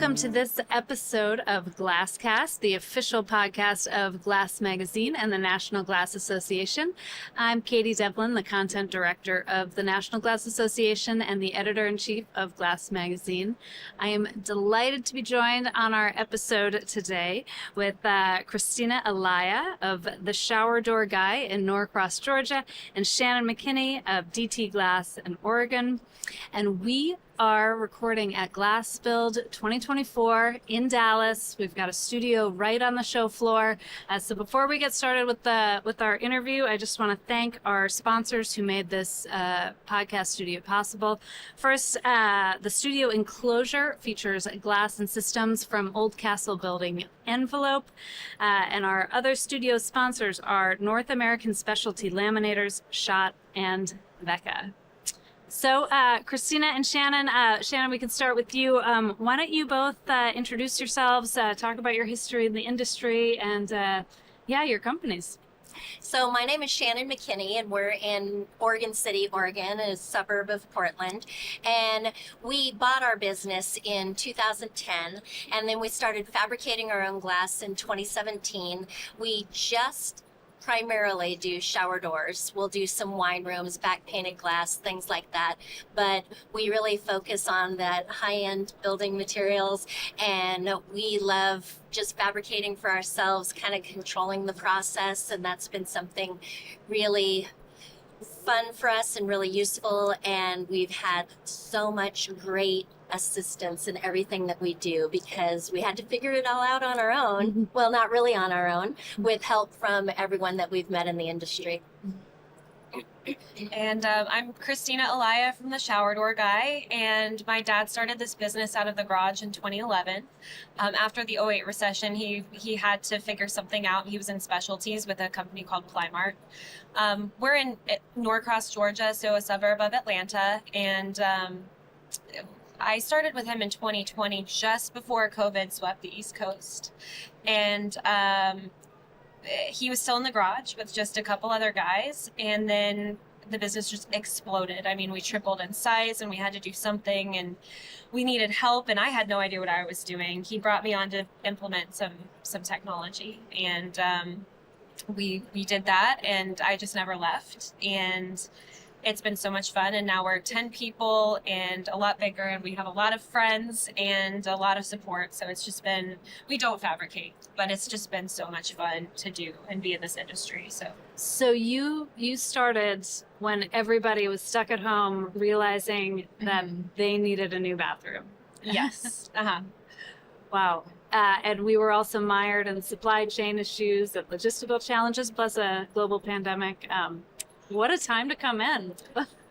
welcome to this episode of GlassCast, the official podcast of Glass Magazine and the National Glass Association. I'm Katie Devlin, the content director of the National Glass Association and the editor-in-chief of Glass Magazine. I am delighted to be joined on our episode today with Christina Alaya of The Shower Door Guy in Norcross, Georgia, and Shannon McKinney of DT Glass in Oregon. And we are recording at GlassBuild 2024 in Dallas. We've got a studio right on the show floor. So before we get started with our interview, I just want to thank our sponsors who made this podcast studio possible. First, the studio enclosure features glass and systems from Old Castle Building Envelope. And our other studio sponsors are North American Specialty Laminators, Schott, and Vecca. So, Christina and Shannon, we can start with you. Why don't you both introduce yourselves, talk about your history in the industry, and your companies. So my name is Shannon McKinney, and we're in Oregon City, Oregon, a suburb of Portland. And we bought our business in 2010, and then we started fabricating our own glass in 2017. We just primarily do shower doors. We'll do some wine rooms, back painted glass, things like that. But we really focus on that high-end building materials, and we love just fabricating for ourselves, kind of controlling the process, and that's been something really fun for us and really useful, and we've had so much great assistance in everything that we do because we had to figure it all out on our own. Well, not really on our own, with help from everyone that we've met in the industry. And I'm Christina Alaya from The Shower Door Guy, and my dad started this business out of the garage in 2011. After the '08 recession, he had to figure something out. He was in specialties with a company called Plymart. We're in Norcross, Georgia, so a suburb of Atlanta, and I started with him in 2020, just before COVID swept the East Coast. And he was still in the garage with just a couple other guys. And then the business just exploded. I mean, we tripled in size and we had to do something, and we needed help. And I had no idea what I was doing. He brought me on to implement some technology. And we did that, and I just never left. And it's been so much fun, and now we're 10 people and a lot bigger, and we have a lot of friends and a lot of support. So it's just been, we don't fabricate, but it's just been so much fun to do and be in this industry. So you started when everybody was stuck at home, realizing that they needed a new bathroom. Yes. Wow. And we were also mired in supply chain issues and logistical challenges, plus a global pandemic. What a time to come in.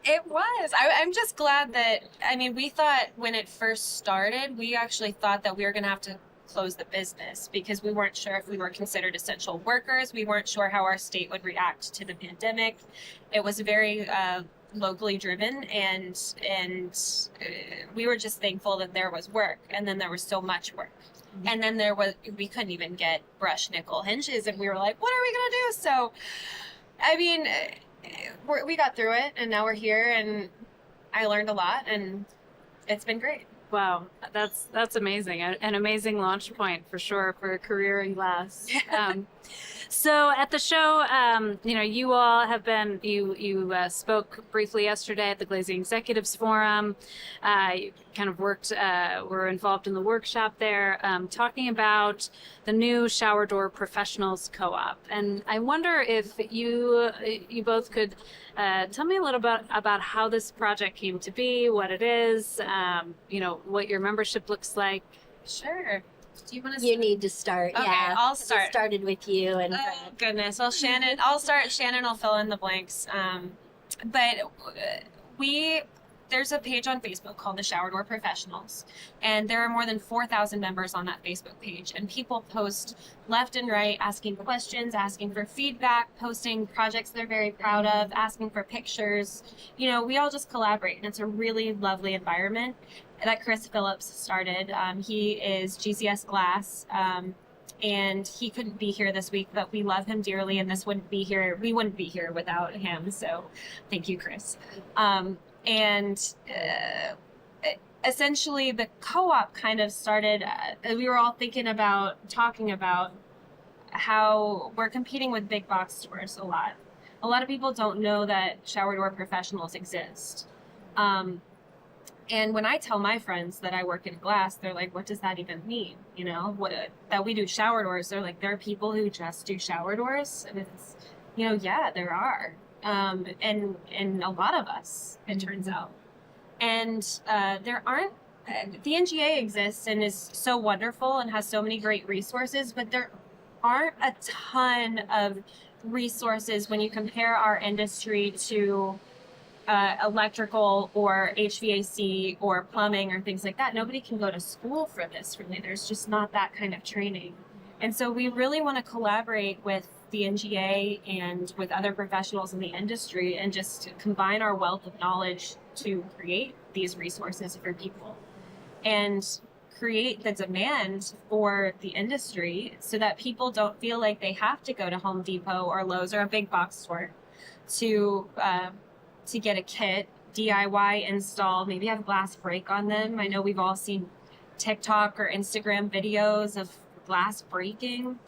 It was. I'm just glad that, I mean, we thought when it first started, we actually thought that we were going to have to close the business because we weren't sure if we were considered essential workers. We weren't sure how our state would react to the pandemic. It was very locally driven, and we were just thankful that there was work, and then there was so much work. And then we couldn't even get brushed nickel hinges, and we were like, what are we going to do? So, I mean, we got through it, and now we're here, and I learned a lot, and it's been great. Wow, that's amazing. An amazing launch point for sure for a career in glass. So at the show, you all have been, you spoke briefly yesterday at the Glazing Executives Forum. You kind of were involved in the workshop there, talking about the new Shower Door Professionals Co-op. And I wonder if you both could tell me a little bit about how this project came to be, what it is, what your membership looks like. Sure. Do you want to? You need to start. Okay, yeah, I'll start. It started with you, and goodness. Well, Shannon, I'll start. Shannon will fill in the blanks. But there's a page on Facebook called The Shower Door Professionals, and there are more than 4,000 members on that Facebook page, and people post left and right, asking questions, asking for feedback, posting projects they're very proud of, asking for pictures. We all just collaborate, and it's a really lovely environment that Chris Phillips started. He is GCS Glass, and he couldn't be here this week, but we love him dearly, and we wouldn't be here without him. So thank you, Chris. essentially the co-op kind of started, we were all talking about how we're competing with big box stores a lot. A lot of people don't know that shower door professionals exist. And when I tell my friends that I work in glass, they're like, what does that even mean? You know, that we do shower doors. They're like, there are people who just do shower doors. And it's, yeah, there are. And a lot of us, it turns out. And there aren't, the NGA exists and is so wonderful and has so many great resources, but there aren't a ton of resources when you compare our industry to electrical or HVAC or plumbing or things like that. Nobody can go to school for this, really. There's just not that kind of training. And so we really want to collaborate with the NGA and with other professionals in the industry and just combine our wealth of knowledge to create these resources for people and create the demand for the industry so that people don't feel like they have to go to Home Depot or Lowe's or a big box store to get a kit, DIY install, maybe have glass break on them. I know we've all seen TikTok or Instagram videos of glass breaking,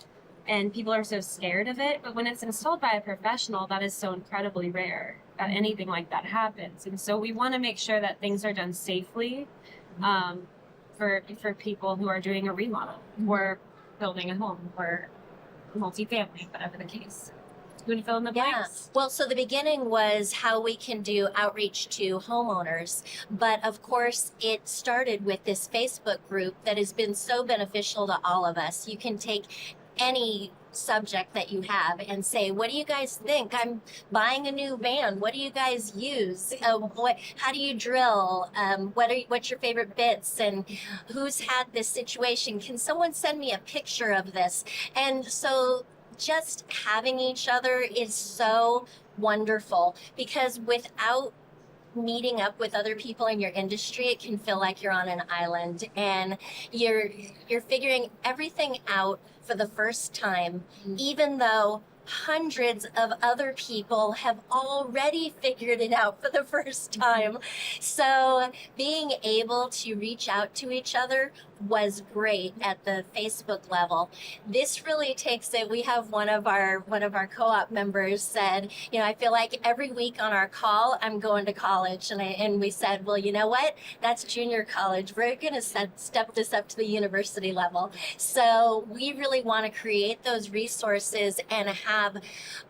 and people are so scared of it. But when it's installed by a professional, that is so incredibly rare that anything like that happens. And so we want to make sure that things are done safely for people who are doing a remodel or building a home or multifamily, whatever the case. You want to fill in the blanks? Well, so the beginning was how we can do outreach to homeowners. But of course, it started with this Facebook group that has been so beneficial to all of us. You can take any subject that you have and say, what do you guys think? I'm buying a new van. What do you guys use? How do you drill? What's your favorite bits? And who's had this situation? Can someone send me a picture of this? And so just having each other is so wonderful, because without meeting up with other people in your industry, it can feel like you're on an island and you're figuring everything out for the first time, even though hundreds of other people have already figured it out for the first time. So being able to reach out to each other was great at the Facebook level. This really takes it. We have one of our co-op members said, I feel like every week on our call, I'm going to college. And we said, well, you know what? That's junior college. We're going to step this up to the university level. So we really want to create those resources and have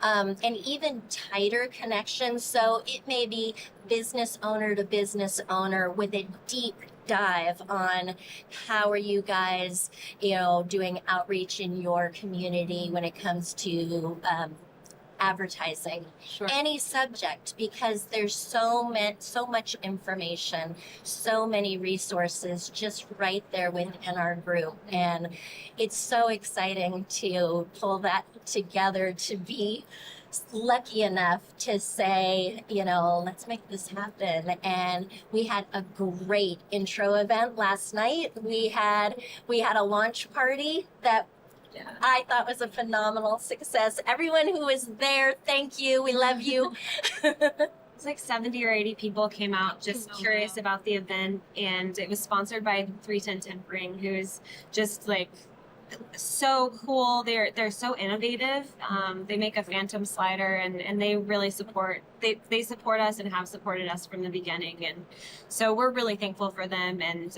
an even tighter connection. So it may be business owner to business owner with a deep dive on how are you guys, doing outreach in your community when it comes to advertising, Sure. Any subject, because there's so much information, so many resources just right there within our group, and it's so exciting to pull that together, to be lucky enough to say, let's make this happen. And we had a great intro event last night. We had a launch party that I thought was a phenomenal success. Everyone who was there, thank you. We love you. It's like 70 or 80 people came out just curious about the event, and it was sponsored by 310 Tempering, who's just like so cool. They're so innovative. They make a phantom slider, and they really support us and have supported us from the beginning, and so we're really thankful for them. And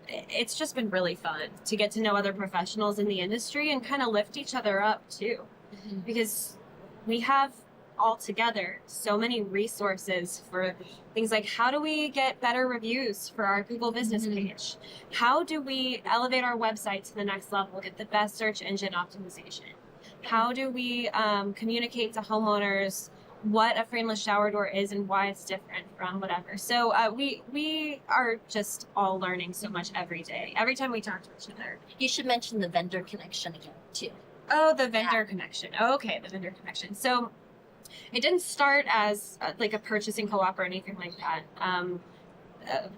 it's just been really fun to get to know other professionals in the industry and kind of lift each other up too, because we have all together so many resources for things like, how do we get better reviews for our Google business page? How do we elevate our website to the next level, get the best search engine optimization? How do we communicate to homeowners what a frameless shower door is and why it's different from whatever? So we are just all learning so much every day, every time we talk to each other. You should mention the vendor connection again too. Oh, the vendor connection. Okay, the vendor connection. So it didn't start as like a purchasing co-op or anything like that.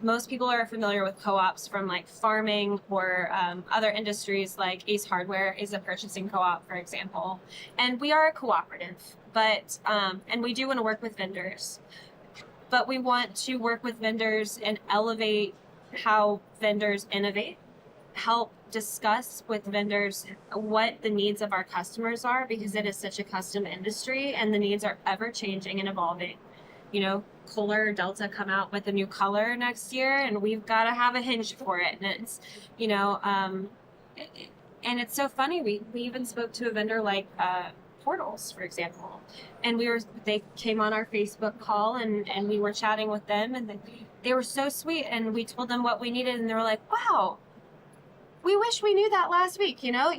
Most people are familiar with co-ops from like farming or other industries, like Ace Hardware is a purchasing co-op, for example. And we are a cooperative, but and we do want to work with vendors. But we want to work with vendors and elevate how vendors innovate, help discuss with vendors what the needs of our customers are, because it is such a custom industry and the needs are ever changing and evolving. You know, Kohler, Delta come out with a new color next year and we've got to have a hinge for it. And it's, you know, and it's so funny. We even spoke to a vendor like Portals, for example, and they came on our Facebook call and we were chatting with them, and they were so sweet, and we told them what we needed, and they were like, wow, we wish we knew that last week, you know,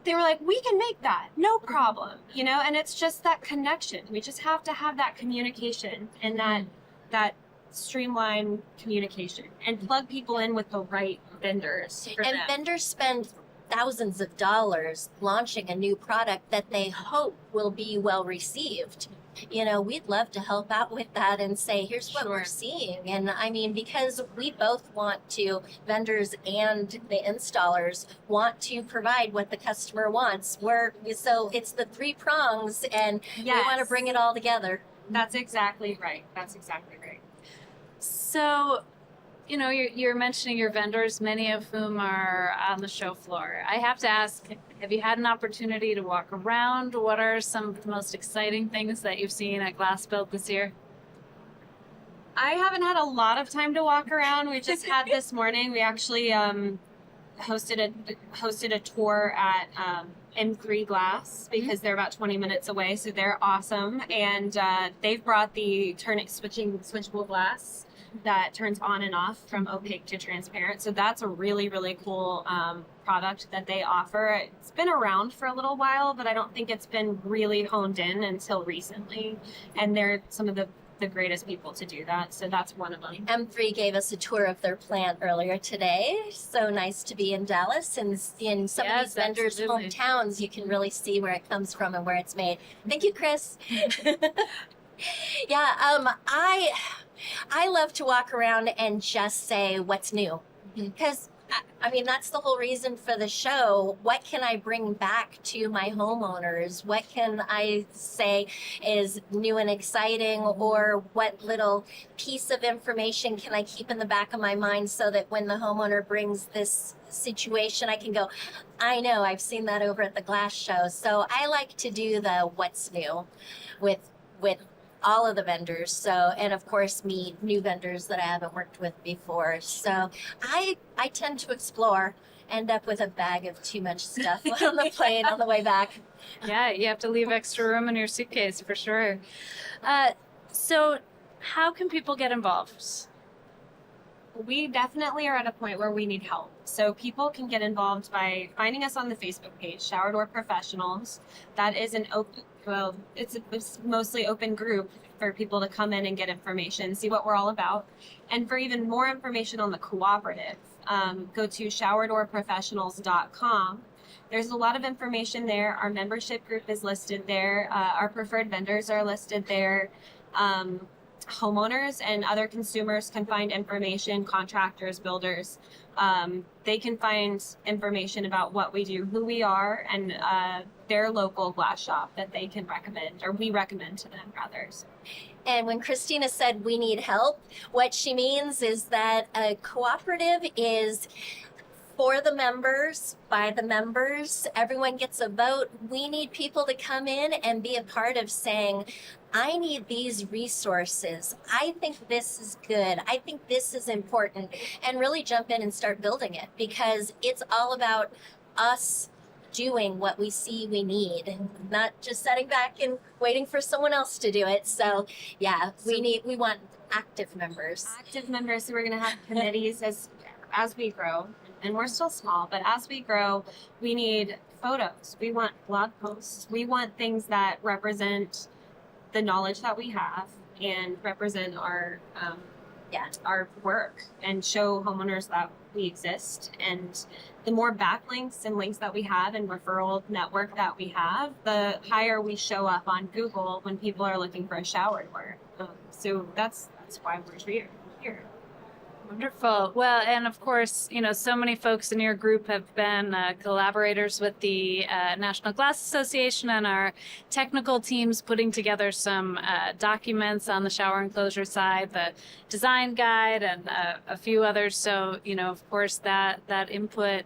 they were like, we can make that, no problem, you know, and it's just that connection. We just have to have that communication and that streamlined communication and plug people in with the right vendors for And them. vendors spend thousands of dollars launching a new product that they hope will be well received. You know, we'd love to help out with that and say, here's what we're seeing. And I mean, because we both want to, vendors and the installers want to provide what the customer wants. So it's the three prongs, and we want to bring it all together. That's exactly right. That's exactly right. So, you know, you're mentioning your vendors, many of whom are on the show floor. I have to ask, have you had an opportunity to walk around? What are some of the most exciting things that you've seen at GlassBuild this year? I haven't had a lot of time to walk around. We just had this morning. We actually hosted a tour at M3 Glass, because they're about 20 minutes away, so they're awesome. And they've brought the switchable glass that turns on and off from opaque to transparent. So that's a really, really cool product that they offer. It's been around for a little while, but I don't think it's been really honed in until recently. And they're some of the greatest people to do that. So that's one of them. M3 gave us a tour of their plant earlier today. So nice to be in Dallas, and in some of these vendors' absolutely. hometowns, you can really see where it comes from and where it's made. Thank you, Chris. Yeah, I love to walk around and just say what's new, because I mean, that's the whole reason for the show. What can I bring back to my homeowners? What can I say is new and exciting, or what little piece of information can I keep in the back of my mind so that when the homeowner brings this situation, I can go, I know, I've seen that over at the glass show. So I like to do the what's new with all of the vendors. So, and of course meet new vendors that I haven't worked with before. So I tend to explore, end up with a bag of too much stuff on the plane on the way back. Yeah, you have to leave extra room in your suitcase for sure. So how can people get involved? We definitely are at a point where we need help. So people can get involved by finding us on the Facebook page, Shower Door Professionals. That is an open, well, it's mostly open group for people to come in and get information, see what we're all about. And for even more information on the cooperative, go to showerdoorprofessionals.com. There's a lot of information there. Our membership group is listed there. Our preferred vendors are listed there. Homeowners and other consumers can find information, contractors, builders. They can find information about what we do, who we are, and their local glass shop that they can recommend, or we recommend to them, rather. So. And when Christina said we need help, what she means is that a cooperative is for the members, by the members, everyone gets a vote. We need people to come in and be a part of saying, I need these resources. I think this is good. I think this is important. And really jump in and start building it, because it's all about us doing what we see we need, not just sitting back and waiting for someone else to do it. So yeah, we want active members. Active members. So we're going to have committees as we grow. And we're still small, but as we grow, we need photos. We want blog posts. We want things that represent the knowledge that we have and represent our work and show homeowners that we exist. And the more backlinks and links that we have and referral network that we have, the higher we show up on Google when people are looking for a shower door. So that's why we're here. Wonderful. Well, and of course, so many folks in your group have been collaborators with the National Glass Association and our technical teams putting together some documents on the shower enclosure side, the design guide, and a few others. So, of course, that input,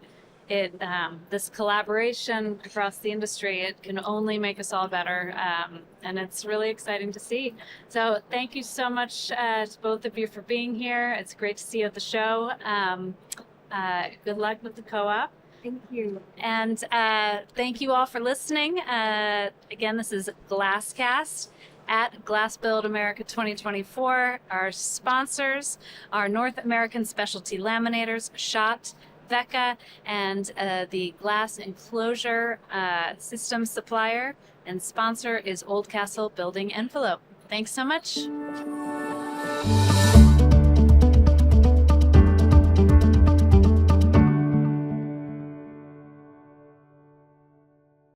this collaboration across the industry, it can only make us all better, and it's really exciting to see. So thank you so much to both of you for being here. It's great to see you at the show. Good luck with the co-op. Thank you. And thank you all for listening. Again, this is GlassCast at GlassBuild America 2024. Our sponsors are North American Specialty Laminators, SHOT, Vecca, and the glass enclosure system supplier, and sponsor is Oldcastle Building Envelope. Thanks so much.